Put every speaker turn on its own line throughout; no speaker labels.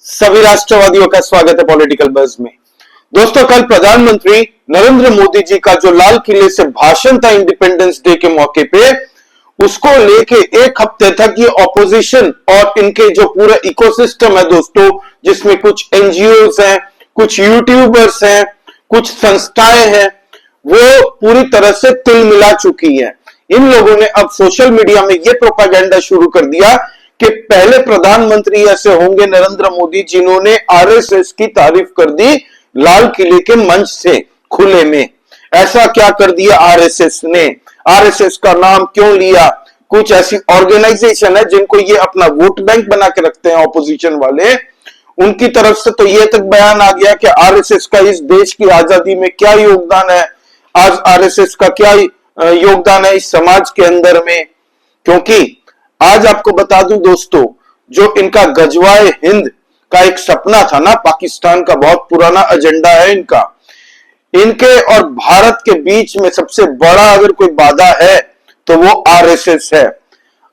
सभी राष्ट्रवादियों का स्वागत है पॉलिटिकल बज़ में। दोस्तों, कल प्रधानमंत्री नरेंद्र मोदी जी का जो लाल किले से भाषण था इंडिपेंडेंस डे के मौके पे, उसको लेके एक हफ्ते तक ये ऑपोजिशन और इनके जो पूरा इकोसिस्टम है दोस्तों, जिसमें कुछ एनजीओज हैं, कुछ यूट्यूबर्स हैं, कुछ संस्थाएं हैं, वो पूरी तरह से तिल मिला चुकी है। इन लोगों ने अब सोशल मीडिया में ये प्रोपागेंडा शुरू कर दिया कि पहले प्रधानमंत्री ऐसे होंगे नरेंद्र मोदी जिन्होंने आरएसएस की तारीफ कर दी लाल किले के मंच से खुले में। ऐसा क्या कर दिया आरएसएस ने? आरएसएस का नाम क्यों लिया? कुछ ऐसी ऑर्गेनाइजेशन है जिनको ये अपना वोट बैंक बना के रखते हैं ऑपोजिशन वाले, उनकी तरफ से तो ये तक बयान आ गया कि आरएसएस का इस देश की आजादी में क्या योगदान है, आज आरएसएस का क्या योगदान है इस समाज के अंदर में। क्योंकि आज आपको बता दूं दोस्तों, जो इनका गजवाए हिंद का एक सपना था ना, पाकिस्तान का बहुत पुराना एजेंडा है इनका। इनके और भारत के बीच में सबसे बड़ा अगर कोई बाधा है तो वो आरएसएस है।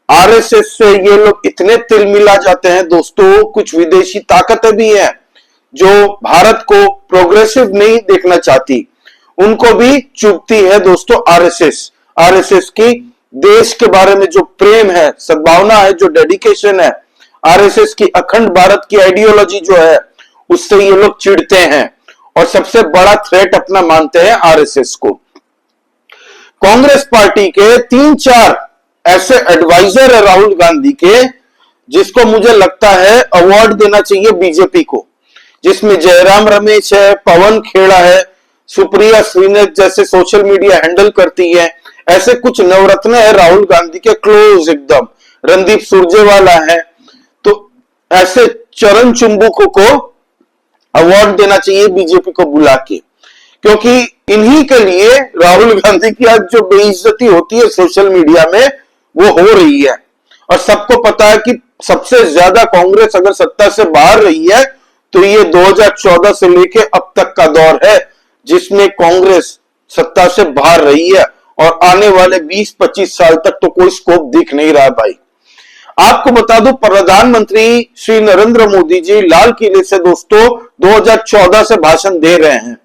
आरएसएस से ये लोग इतने तिल मिला जाते हैं दोस्तों, कुछ विदेशी ताकतें भी हैं जो भारत को प्रोग्रेसिव नहीं देखना चाहती, उनको भी चुभती है दोस्तों आरएसएस। आरएसएस की देश के बारे में जो प्रेम है, सद्भावना है, जो डेडिकेशन है, आरएसएस की अखंड भारत की आइडियोलॉजी जो है, उससे ये लोग चिढ़ते हैं और सबसे बड़ा थ्रेट अपना मानते हैं आरएसएस को। कांग्रेस पार्टी के 3-4 ऐसे एडवाइजर है राहुल गांधी के, जिसको मुझे लगता है अवार्ड देना चाहिए बीजेपी को, जिसमें जयराम रमेश है, पवन खेड़ा है, सुप्रिया श्रीनाथ जैसे सोशल मीडिया हैंडल करती है। ऐसे कुछ नवरत्न है राहुल गांधी के क्लोज एकदम, रणदीप सुरजेवाला है। तो ऐसे चरण चुंबकों को अवार्ड देना चाहिए बीजेपी को बुला के, क्योंकि इन्हीं के लिए राहुल गांधी की आज जो बेइज्जती होती है सोशल मीडिया में वो हो रही है। और सबको पता है कि सबसे ज्यादा कांग्रेस अगर सत्ता से बाहर रही है तो ये 2014 से लेके अब तक का दौर है जिसमें कांग्रेस सत्ता से बाहर रही है, और आने वाले 20-25 साल तक तो कोई स्कोप दिख नहीं रहा भाई। आपको बता दूं, प्रधानमंत्री श्री नरेंद्र मोदी जी लाल किले से दोस्तों 2014 से भाषण दे रहे हैं।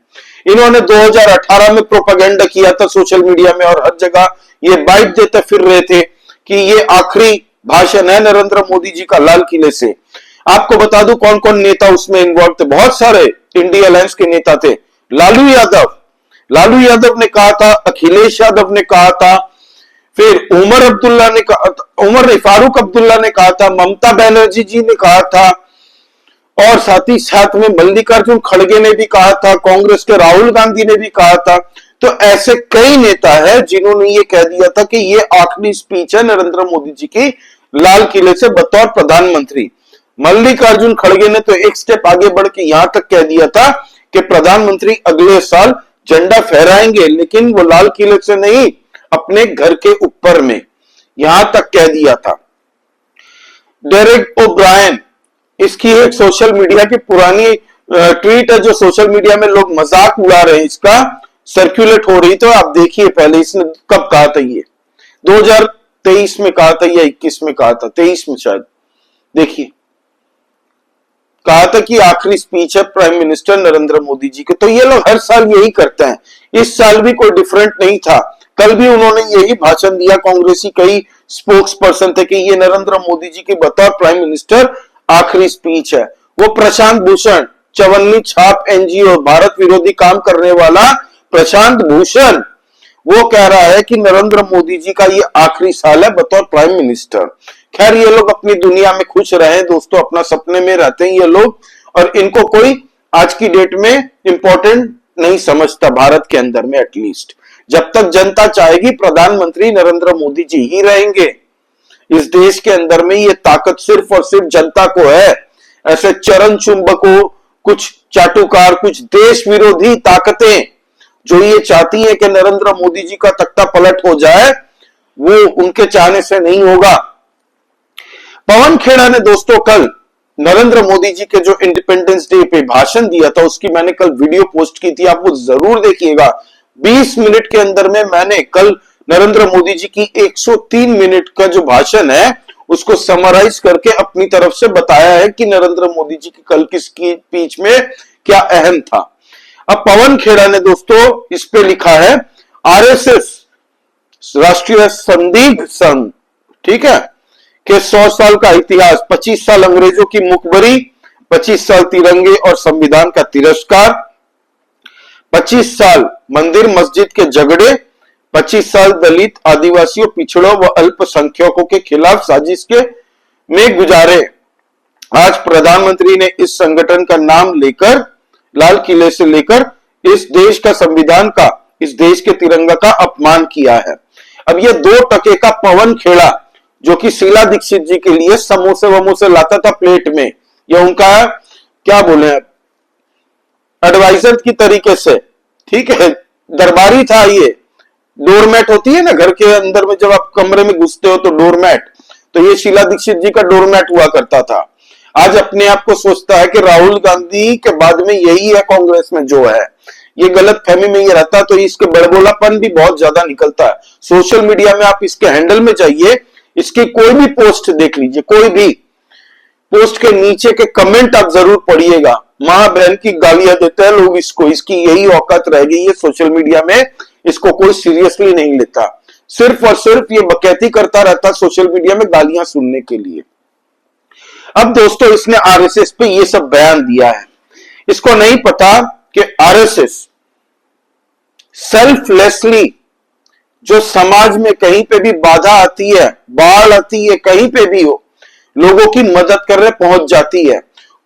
इन्होंने 2018 में प्रोपेगेंडा किया था सोशल मीडिया में और हर जगह ये बाइट देते फिर रहे थे कि ये आखिरी भाषण है नरेंद्र मोदी जी का लाल किले से। आपको बता दूं कौन कौन नेता उसमें इन्वॉल्व थे। बहुत सारे इंडिया अलायंस के नेता थे। लालू यादव ने कहा था, अखिलेश यादव ने कहा था, फिर उमर अब्दुल्ला ने कहा था, फारूक अब्दुल्ला ने कहा था, ममता बनर्जी जी ने कहा था, और साथ ही साथ में मल्लिकार्जुन खड़गे ने भी कहा था, कांग्रेस के राहुल गांधी ने भी कहा था। तो ऐसे कई नेता है जिन्होंने ये कह दिया था कि ये आखिरी स्पीच है नरेंद्र मोदी जी की लाल किले से बतौर प्रधानमंत्री। मल्लिकार्जुन खड़गे ने तो एक स्टेप आगे बढ़ के यहां तक कह दिया था कि प्रधानमंत्री अगले साल झंडा फहराएंगे, लेकिन वो लाल किले से नहीं, अपने घर के ऊपर में, यहां तक कह दिया था। डेरेक ओब्रायन, इसकी एक सोशल मीडिया की पुरानी ट्वीट है जो सोशल मीडिया में लोग मजाक उड़ा रहे हैं, इसका सर्कुलेट हो रही। तो आप देखिए पहले इसने कब कहा था, ये 2023 में कहा था या 21 में कहा था, 23 में शायद। देखिए, कहा था कि आखिरी स्पीच है प्राइम मिनिस्टर नरेंद्र मोदी जी के। तो ये लोग हर साल यही करते हैं, इस साल भी कोई डिफरेंट नहीं था। कल भी उन्होंने यही भाषण दिया। कांग्रेसी कई स्पोक्स पर्सन थे कि ये नरेंद्र मोदी जी की बतौर प्राइम मिनिस्टर आखिरी स्पीच है। वो प्रशांत भूषण, चवन्नी छाप एनजीओ, भारत विरोधी काम करने वाला प्रशांत भूषण, वो कह रहा है कि नरेंद्र मोदी जी का ये आखिरी साल है बतौर प्राइम मिनिस्टर। खैर, ये लोग अपनी दुनिया में खुश रहे दोस्तों, अपना सपने में रहते हैं ये लोग, और इनको कोई आज की डेट में इंपॉर्टेंट नहीं समझता भारत के अंदर में। एटलीस्ट जब तक जनता चाहेगी प्रधानमंत्री नरेंद्र मोदी जी ही रहेंगे। इस देश के अंदर में ये ताकत सिर्फ और सिर्फ जनता को है। ऐसे चरण चुंबकों, कुछ चाटुकार, कुछ देश विरोधी ताकतें जो ये चाहती है कि नरेंद्र मोदी जी का तख्ता पलट हो जाए, वो उनके चाहने से नहीं होगा। पवन खेड़ा ने दोस्तों कल नरेंद्र मोदी जी के जो इंडिपेंडेंस डे पे भाषण दिया था, उसकी मैंने कल वीडियो पोस्ट की थी, आप वो जरूर देखिएगा। 20 मिनट के अंदर में मैंने कल नरेंद्र मोदी जी की 103 मिनट का जो भाषण है उसको समराइज करके अपनी तरफ से बताया है कि नरेंद्र मोदी जी की कल की स्पीच में क्या अहम था। अब पवन खेड़ा ने दोस्तों इस पे लिखा है, आरएसएस राष्ट्रीय संदिग्ध संघ, ठीक है, के 100 साल का इतिहास, 25 साल अंग्रेजों की मुखबरी, 25 साल तिरंगे और संविधान का तिरस्कार, 25 साल मंदिर मस्जिद के झगड़े, 25 साल दलित आदिवासियों पिछड़ों व अल्पसंख्यकों के खिलाफ साजिश के में गुजारे। आज प्रधानमंत्री ने इस संगठन का नाम लेकर, लाल किले से लेकर इस देश का संविधान का, इस देश के तिरंगा का अपमान किया है। अब ये 2 टके का पवन खेड़ा जो कि शीला दीक्षित जी के लिए समोसे वमोसे लाता था प्लेट में, ये उनका क्या बोले एडवाइजर की तरीके से, ठीक है, दरबारी था। ये डोरमैट होती है ना घर के अंदर में, जब आप कमरे में घुसते हो तो डोरमैट, तो ये शीला दीक्षित जी का डोरमैट हुआ करता था। आज अपने आप को सोचता है कि राहुल गांधी के बाद में यही है कांग्रेस में जो है, ये गलत फहमी में ये रहता, तो इसके बड़बोलापन भी बहुत ज्यादा निकलता है। सोशल मीडिया में आप इसके हैंडल में जाइए, इसकी कोई भी पोस्ट देख लीजिए, कोई भी पोस्ट के नीचे के कमेंट आप जरूर पढ़िएगा, मां बहन की गालियां देते हैं लोग इसको, इसकी यही औकात रह गई है सोशल मीडिया में, इसको कोई सीरियसली नहीं लेता, सिर्फ और सिर्फ ये बकैती करता रहता सोशल मीडिया में गालियां सुनने के लिए। अब दोस्तों इसने आरएसएस पे ये सब बयान दिया है, इसको नहीं पता कि आरएसएस सेल्फलेसली जो समाज में कहीं पे भी बाधा आती है, बाढ़ आती है, कहीं पे भी हो, लोगों की मदद करने पहुंच जाती है।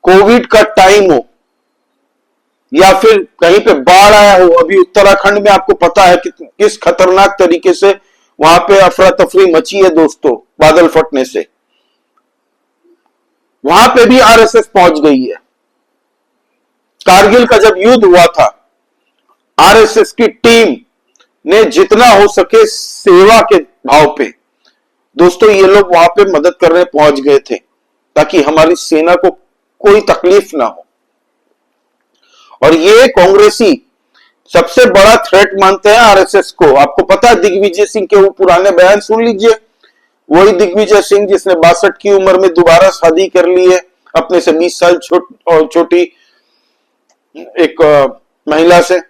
कोविड का टाइम हो या फिर कहीं पे बाढ़ आया हो, अभी उत्तराखंड में आपको पता है कि किस खतरनाक तरीके से वहां पे अफरा तफरी मची है दोस्तों, बादल फटने से, वहां पे भी आरएसएस पहुंच गई है। कारगिल का जब युद्ध हुआ था, आरएसएस की टीम ने जितना हो सके सेवा के भाव पे दोस्तों ये लोग वहां पे मदद करने पहुंच गए थे, ताकि हमारी सेना को कोई तकलीफ ना हो। और ये कांग्रेसी सबसे बड़ा थ्रेट मानते हैं आरएसएस को। आपको पता है दिग्विजय सिंह के वो पुराने बयान सुन लीजिए, वही दिग्विजय सिंह जिसने 62 की उम्र में दोबारा शादी कर ली है अपने से 20 साल छोटी एक महिला से।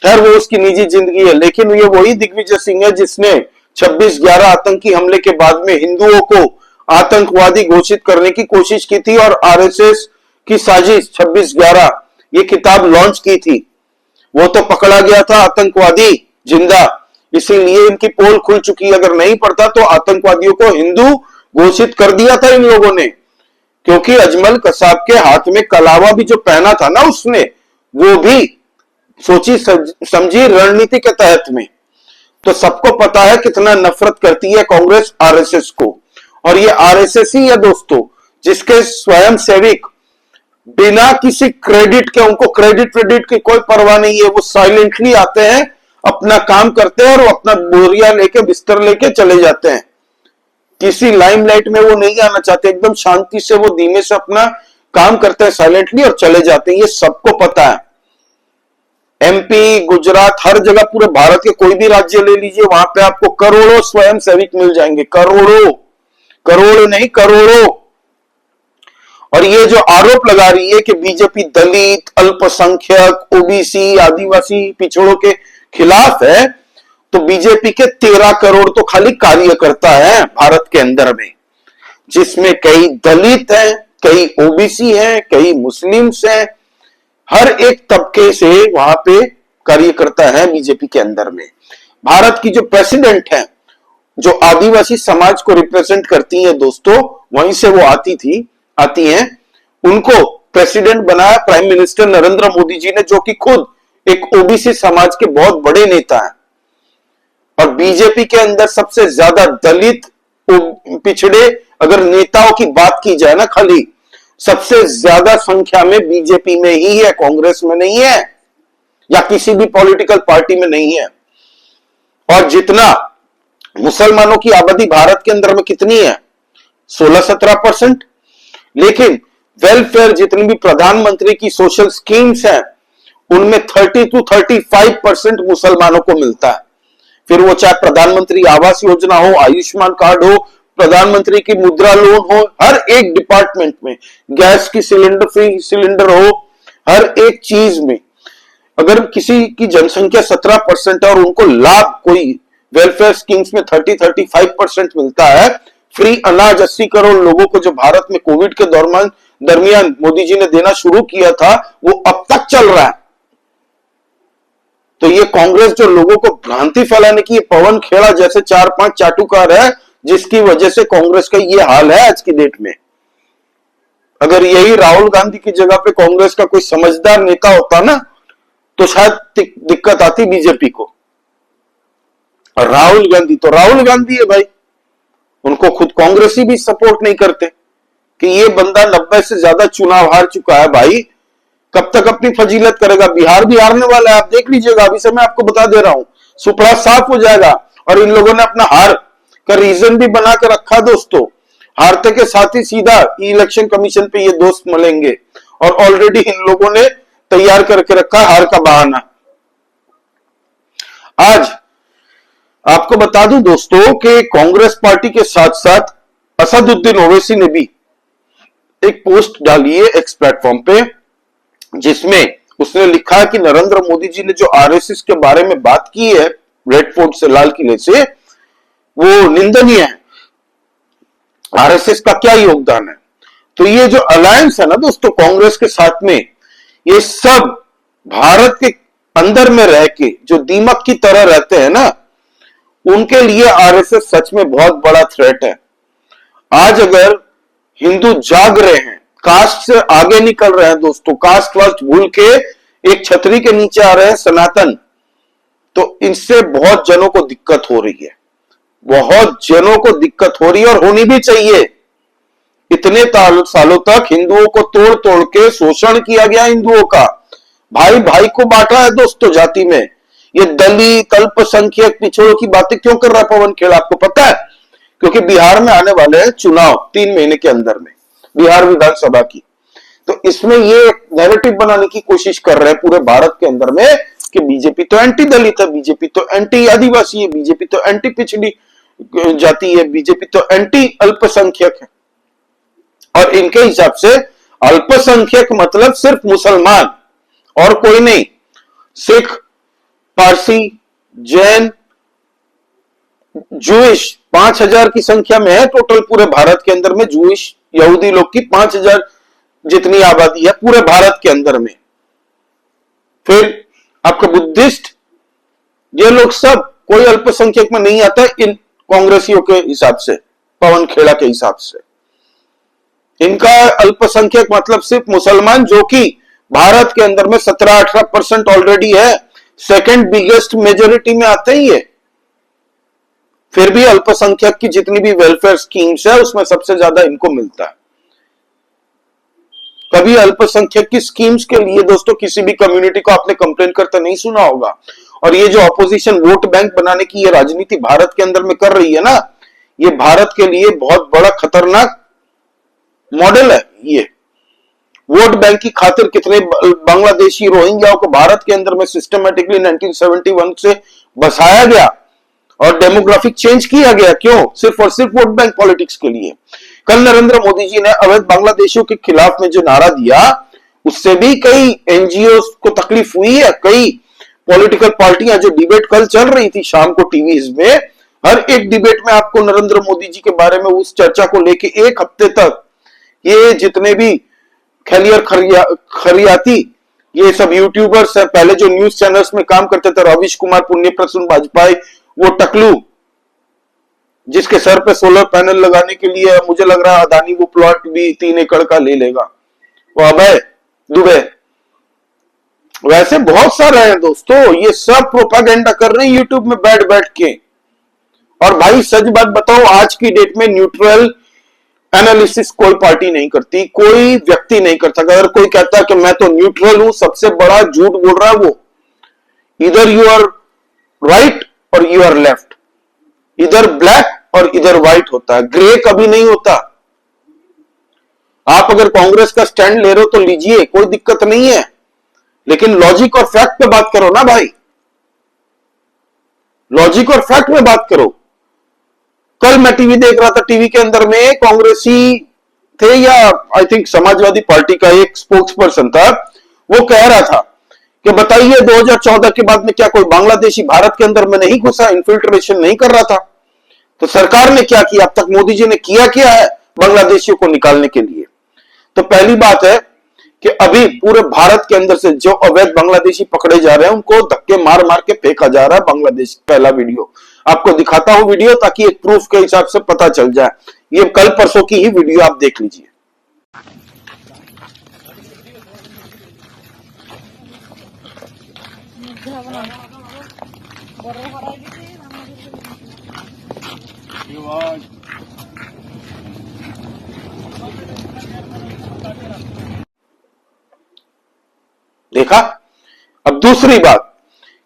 खैर वो उसकी निजी जिंदगी है, लेकिन ये वही दिग्विजय सिंह है जिसने 26/11 आतंकी हमले के बाद में हिंदुओं को आतंकवादी घोषित करने की कोशिश की थी और आरएसएस की साजिश 26/11 ये किताब लॉन्च की थी। वो तो पकड़ा गया था आतंकवादी जिंदा, इसीलिए इनकी पोल खुल चुकी है। अगर नहीं पड़ता तो आतंकवादियों को हिंदू घोषित कर दिया था इन लोगों ने, क्योंकि अजमल कसाब के हाथ में कलावा भी जो पहना था ना उसने, वो भी सोची समझी रणनीति के तहत में। तो सबको पता है कितना नफरत करती है कांग्रेस आरएसएस को। और ये आरएसएस ही है दोस्तों जिसके स्वयं सेवक बिना किसी क्रेडिट के, उनको क्रेडिट की कोई परवाह नहीं है, वो साइलेंटली आते हैं, अपना काम करते हैं और अपना बोरिया लेके बिस्तर लेके चले जाते हैं। किसी लाइमलाइट में वो नहीं आना चाहते, एकदम शांति से वो धीमे से अपना काम करते हैं साइलेंटली और चले जाते हैं। ये सबको पता है। एमपी, गुजरात, हर जगह, पूरे भारत के कोई भी राज्य ले लीजिए, वहां पे आपको करोड़ों स्वयं सेवक मिल जाएंगे, करोड़ों, करोड़ नहीं करोड़ों। और ये जो आरोप लगा रही है कि बीजेपी दलित, अल्पसंख्यक, ओबीसी, आदिवासी पिछड़ों के खिलाफ है, तो बीजेपी के 13 करोड़ तो खाली कार्यकर्ता है भारत के अंदर में, जिसमें कई दलित हैं, कई ओबीसी हैं, कई मुस्लिम्स हैं, हर एक तबके से वहां पे कार्यकर्ता है बीजेपी के अंदर में। भारत की जो प्रेसिडेंट है, जो आदिवासी समाज को रिप्रेजेंट करती है दोस्तों, वहीं से वो आती हैं, उनको प्रेसिडेंट बनाया प्राइम मिनिस्टर नरेंद्र मोदी जी ने, जो कि खुद एक ओबीसी समाज के बहुत बड़े नेता हैं। और बीजेपी के अंदर सबसे ज्यादा दलित, पिछड़े अगर नेताओं की बात की जाए ना, खाली सबसे ज्यादा संख्या में बीजेपी में ही है, कांग्रेस में नहीं है या किसी भी पॉलिटिकल पार्टी में नहीं है। और जितना मुसलमानों की आबादी भारत के अंदर में कितनी है, 16-17%, लेकिन वेलफेयर जितनी भी प्रधानमंत्री की सोशल स्कीम्स हैं उनमें 30 to 35% मुसलमानों को मिलता है। फिर वो चाहे प्रधानमंत्री आवास योजना हो, आयुष्मान कार्ड हो, प्रधानमंत्री की मुद्रा लोन हो, हर एक डिपार्टमेंट में, गैस की सिलेंडर फ्री सिलेंडर हो, हर एक चीज में अगर किसी की जनसंख्या 17% है और उनको लाभ कोई वेलफेयर स्कीम्स में 30-35% मिलता है, फ्री अनाज 80 करोड़ लोगों को जो भारत में कोविड के दरमियान मोदी जी ने देना शुरू किया था, वो अब तक चल रहा है। तो ये कांग्रेस जो लोगों को भ्रांति फैलाने की पवन खेड़ा जैसे 4-5 चाटुकार है, जिसकी वजह से कांग्रेस का ये हाल है आज की डेट में। अगर यही राहुल गांधी की जगह पे कांग्रेस का कोई समझदार नेता होता ना, तो शायद दिक्कत आती बीजेपी को। और राहुल गांधी है भाई, उनको खुद कांग्रेसी भी सपोर्ट नहीं करते कि ये बंदा 90 से ज्यादा चुनाव हार चुका है भाई, कब तक अपनी फजीलत करेगा। बिहार भी हारने वाला है, आप देख लीजिएगा, अभी से मैं आपको बता दे रहा हूं, सुपड़ा साफ हो जाएगा। और इन लोगों ने अपना हार का रीजन भी बना कर रखा दोस्तों, हारते के साथ ही सीधा इलेक्शन कमीशन पे ये दोस्त मिलेंगे, और ऑलरेडी इन लोगों ने तैयार करके रखा हार का बहाना। आज आपको बता दूं दोस्तों कि कांग्रेस पार्टी के साथ साथ असदुद्दीन ओवैसी ने भी एक पोस्ट डाली है एक्स प्लेटफॉर्म पे, जिसमें उसने लिखा है कि नरेंद्र मोदी जी ने जो आरएसएस के बारे में बात की है रेड फोर्ट से, लाल किले से, वो निंदनीय है। आरएसएस का क्या योगदान है। तो ये जो अलायंस है ना दोस्तों कांग्रेस के साथ में, ये सब भारत के अंदर में रह के जो दीमक की तरह रहते हैं ना, उनके लिए आरएसएस सच में बहुत बड़ा थ्रेट है। आज अगर हिंदू जाग रहे हैं, कास्ट से आगे निकल रहे हैं दोस्तों, कास्ट वास्ट भूल के एक छतरी के नीचे आ रहे हैं सनातन, तो इनसे बहुत जनों को दिक्कत हो रही है, बहुत जनों को दिक्कत हो रही है, और होनी भी चाहिए। इतने सालों तक हिंदुओं को तोड़ तोड़ के शोषण किया गया, हिंदुओं का भाई भाई को बांटा है दोस्तों जाति में। ये दलित अल्पसंख्यक पिछड़ों की बातें क्यों कर रहा है पवन खेड़ा, आपको पता है? क्योंकि बिहार में आने वाले हैं चुनाव 3 महीने के अंदर में, बिहार विधानसभा की। तो इसमें ये नैरेटिव बनाने की कोशिश कर रहे हैं पूरे भारत के अंदर में कि बीजेपी तो एंटी दलित है, बीजेपी तो एंटी आदिवासी है, बीजेपी तो एंटी पिछड़ी जाति है, बीजेपी तो एंटी अल्पसंख्यक है। और इनके हिसाब से अल्पसंख्यक मतलब सिर्फ मुसलमान और कोई नहीं, सिख, पारसी, जैन, जूइश 5000 की संख्या में है टोटल पूरे भारत के अंदर में। जूइश यहूदी लोग की 5000 जितनी आबादी है पूरे भारत के अंदर में। फिर आपके बुद्धिस्ट, ये लोग सब कोई अल्पसंख्यक में नहीं आता इन कांग्रेसियों के हिसाब से, पवन खेड़ा के हिसाब से। इनका अल्पसंख्यक मतलब सिर्फ मुसलमान, जो कि भारत के अंदर में 17-18% ऑलरेडी है, सेकंड बिगेस्ट मेजोरिटी में आते ही है। फिर भी अल्पसंख्यक की जितनी भी वेलफेयर स्कीम्स है उसमें सबसे ज्यादा इनको मिलता है। कभी अल्पसंख्यक की स्कीम्स के लिए दोस्तों किसी भी कम्युनिटी को आपने कंप्लेन करते नहीं सुना होगा। और ये जो अपोजिशन वोट बैंक बनाने की ये राजनीति भारत के अंदर में कर रही है ना, ये भारत के लिए बहुत बड़ा खतरनाक मॉडल है। ये वोट बैंक की खातिर कितने बांग्लादेशी रोहिंग्याओं को भारत के अंदर में सिस्टमेटिकली 1971 से बसाया गया और डेमोग्राफिक चेंज किया गया। क्यों? सिर्फ और सिर्फ वोट बैंक पॉलिटिक्स के लिए। कल नरेंद्र मोदी जी ने अवैध बांग्लादेशियों के खिलाफ में जो नारा दिया, उससे भी कई एनजीओ को तकलीफ हुई है। कई पॉलिटिकल पार्टियां, जो डिबेट कल चल रही थी शाम को टीवी में, हर एक डिबेट में आपको नरेंद्र मोदी जी के बारे में उस चर्चा को लेके एक हफ्ते तक ये जितने भी खलियर खरियाती ये सब यूट्यूबर्स है, पहले जो न्यूज चैनल्स में काम करते थे, रविश कुमार, पुण्य प्रसून वाजपेयी, वो टकलू जिसके सर पे सोलर पैनल लगाने के लिए मुझे लग रहा है अदानी वो प्लॉट भी 3 एकड़ का ले लेगा, वो अभय दुबे, वैसे बहुत सारे हैं दोस्तों। ये सब प्रोपागेंडा कर रहे हैं यूट्यूब में बैठ बैठ के। और भाई सच बात बताओ, आज की डेट में न्यूट्रल एनालिसिस कोई पार्टी नहीं करती, कोई व्यक्ति नहीं करता। अगर कोई कहता है कि मैं तो न्यूट्रल हूं, सबसे बड़ा झूठ बोल रहा है वो। इधर यू आर राइट और यू आर लेफ्ट, इधर ब्लैक और इधर व्हाइट होता है, ग्रे कभी नहीं होता। आप अगर कांग्रेस का स्टैंड ले रहे हो तो लीजिए, कोई दिक्कत नहीं है, लेकिन लॉजिक और फैक्ट पे बात करो ना भाई, लॉजिक और फैक्ट में बात करो। कल मैं टीवी देख रहा था, टीवी के अंदर में कांग्रेसी थे या आई थिंक समाजवादी पार्टी का एक स्पोक्स पर्सन था, वो कह रहा था कि बताइए 2014 के बाद में क्या कोई बांग्लादेशी भारत के अंदर में नहीं घुसा, इन्फिल्ट्रेशन नहीं कर रहा था? तो सरकार ने क्या किया, अब तक मोदी जी ने किया है बांग्लादेशियों को निकालने के लिए? तो पहली बात है कि अभी पूरे भारत के अंदर से जो अवैध बांग्लादेशी पकड़े जा रहे हैं उनको धक्के मार मार के फेंका जा रहा है बांग्लादेश। पहला वीडियो आपको दिखाता हूं वीडियो, ताकि एक प्रूफ के हिसाब से पता चल जाए। ये कल परसों की ही वीडियो, आप देख लीजिए। देखा? अब दूसरी बात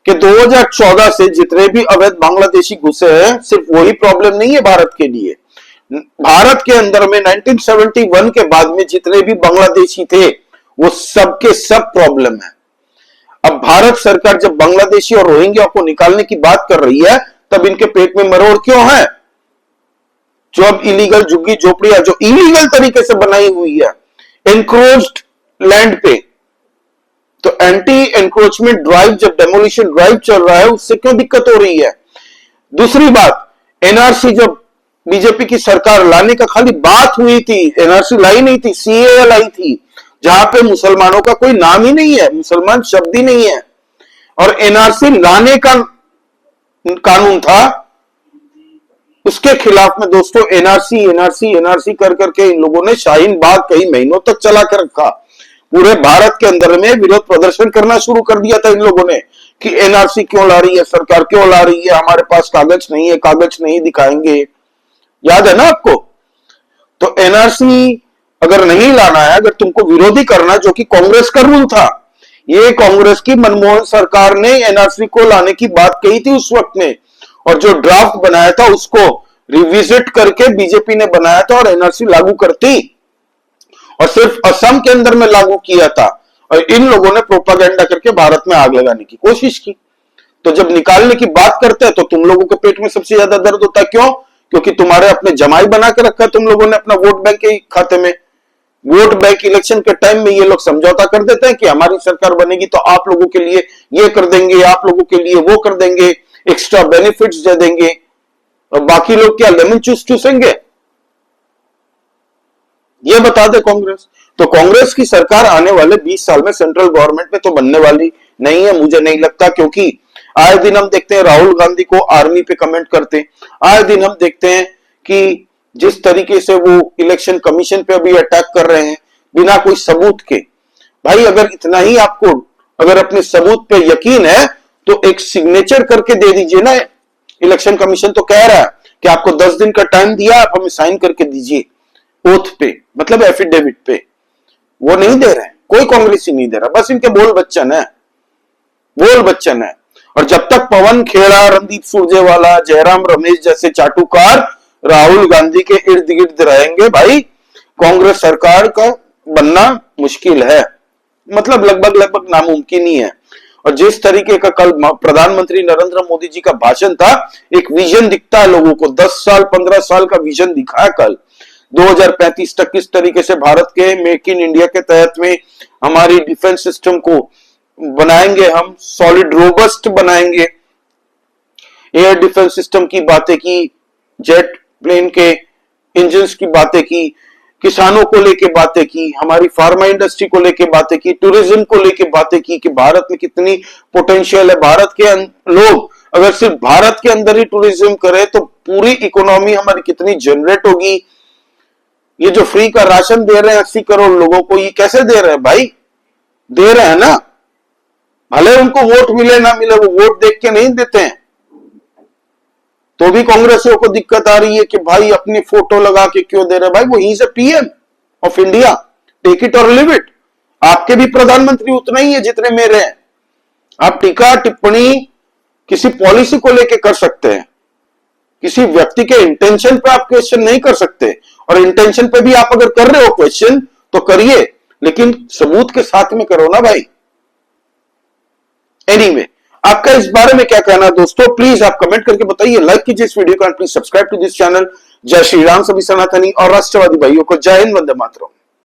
कि 2014 से जितने भी अवैध बांग्लादेशी घुसे हैं, सिर्फ वही प्रॉब्लम नहीं है भारत के लिए। भारत के अंदर में 1971 के बाद में जितने भी बांग्लादेशी थे वो सबके सब प्रॉब्लम है। अब भारत सरकार जब बांग्लादेशी और रोहिंग्या को निकालने की बात कर रही है, तब इनके पेट में मरोड़ क्यों है? जो अब इलीगल झुग्गी झोपड़ियां जो इलीगल तरीके से बनाई हुई है एनक्रोच्ड लैंड पे, तो एंटी एनक्रोचमेंट ड्राइव, जब डेमोलिशन ड्राइव चल रहा है, उससे क्यों दिक्कत हो रही है? दूसरी बात, एनआरसी जब बीजेपी की सरकार लाने का खाली बात हुई थी, एनआरसी लाई नहीं थी, सीएए लाई थी, जहां पे मुसलमानों का कोई नाम ही नहीं है, मुसलमान शब्द ही नहीं है। और एनआरसी लाने का कानून था, उसके खिलाफ में दोस्तों एनआरसी एनआरसी एनआरसी कर करके इन लोगों ने शाहीन बाग कई महीनों तक चला कर रखा। पूरे भारत के अंदर में विरोध प्रदर्शन करना शुरू कर दिया था इन लोगों ने कि एनआरसी क्यों ला रही है सरकार, क्यों ला रही है, हमारे पास कागज नहीं है, कागज नहीं दिखाएंगे। याद है ना आपको? तो एनआरसी अगर नहीं लाना है, अगर तुमको विरोधी करना, जो कि कांग्रेस का रूल था, ये कांग्रेस की मनमोहन सरकार ने एनआरसी को लाने की बात कही थी उस वक्त में, और जो ड्राफ्ट बनाया था उसको रिविजिट करके बीजेपी ने बनाया था और एनआरसी लागू करती, और सिर्फ असम के अंदर में लागू किया था। और इन लोगों ने प्रोपागेंडा करके भारत में आग लगाने की कोशिश की। तो जब निकालने की बात करते हैं तो तुम लोगों के पेट में सबसे ज्यादा दर्द होता है। क्यों? क्योंकि तुम्हारे अपने जमाई बना के रखा है तुम लोगों ने अपना वोट बैंक के खाते में। वोट बैंक इलेक्शन के टाइम में ये लोग समझौता कर देते हैं कि हमारी सरकार बनेगी तो आप लोगों के लिए ये कर देंगे, आप लोगों के लिए वो कर देंगे, एक्स्ट्रा बेनिफिट्स दे देंगे, और बाकी लोग क्या लेमन चूसेंगे? ये बता दे कांग्रेस। तो कांग्रेस की सरकार आने वाले 20 साल में सेंट्रल गवर्नमेंट में तो बनने वाली नहीं है, मुझे नहीं लगता, क्योंकि आए दिन हम देखते हैं राहुल गांधी को आर्मी पे कमेंट करते, आए दिन हम देखते हैं कि जिस तरीके से वो इलेक्शन कमीशन पे अभी अटैक कर रहे हैं बिना कोई सबूत के। भाई अगर इतना ही आपको, अगर अपने सबूत पे यकीन है तो एक सिग्नेचर करके दे दीजिए ना। इलेक्शन कमीशन तो कह रहा है कि आपको 10 दिन का टाइम दिया, आप हमें साइन करके दीजिए ओथ पे, मतलब एफिडेविट पे। वो नहीं दे रहे, कोई कांग्रेसी नहीं दे रहा, बस इनके बोल बच्चन है, बोल बच्चन है। और जब तक पवन खेड़ा, रणदीप सुरजेवाला, जयराम रमेश जैसे चाटुकार राहुल गांधी के इर्द गिर्द रहेंगे, भाई कांग्रेस सरकार का बनना मुश्किल है, मतलब लगभग नामुमकिन ही है। और जिस तरीके का कल प्रधानमंत्री नरेंद्र मोदी जी का भाषण था, एक विजन दिखता है लोगों को, 10 साल 15 साल का विजन दिखा है कल। 2035 तक किस तरीके से भारत के मेक इन इंडिया के तहत में हमारी डिफेंस सिस्टम को बनाएंगे, हम सॉलिड रोबस्ट बनाएंगे। एयर डिफेंस सिस्टम की बातें की, जेट प्लेन के इंजन्स की बातें की, किसानों को लेके बातें की, हमारी फार्मा इंडस्ट्री को लेके बातें की, टूरिज्म को लेके बातें की कि भारत में कितनी पोटेंशियल है। भारत के लोग अगर सिर्फ भारत के अंदर ही टूरिज्म करे तो पूरी इकोनॉमी हमारी कितनी जनरेट होगी। ये जो फ्री का राशन दे रहे हैं 80 करोड़ लोगों को, ये कैसे दे रहे हैं भाई? दे रहे हैं ना, भले उनको वोट मिले ना मिले, वो वोट देख के नहीं देते हैं। तो भी कांग्रेसियों को दिक्कत आ रही है कि भाई अपनी फोटो लगा के क्यों दे रहे? भाई वो ही से PM of India, take it or leave it. आपके भी प्रधानमंत्री उतना ही है जितने मेरे हैं। आप टीका टिप्पणी किसी पॉलिसी को लेके कर सकते हैं, किसी व्यक्ति के इंटेंशन पे आप क्वेश्चन नहीं कर सकते। और इंटेंशन पे भी आप अगर कर रहे हो क्वेश्चन तो करिए, लेकिन सबूत के साथ में करो ना भाई। एनीवे, आपका इस बारे में क्या कहना है दोस्तों, प्लीज आप कमेंट करके बताइए। लाइक कीजिए इस वीडियो को, please subscribe to this channel. जय श्री राम सभी सनातनी और राष्ट्रवादी भाइयों को। जय हिंद, वंदे मातरम।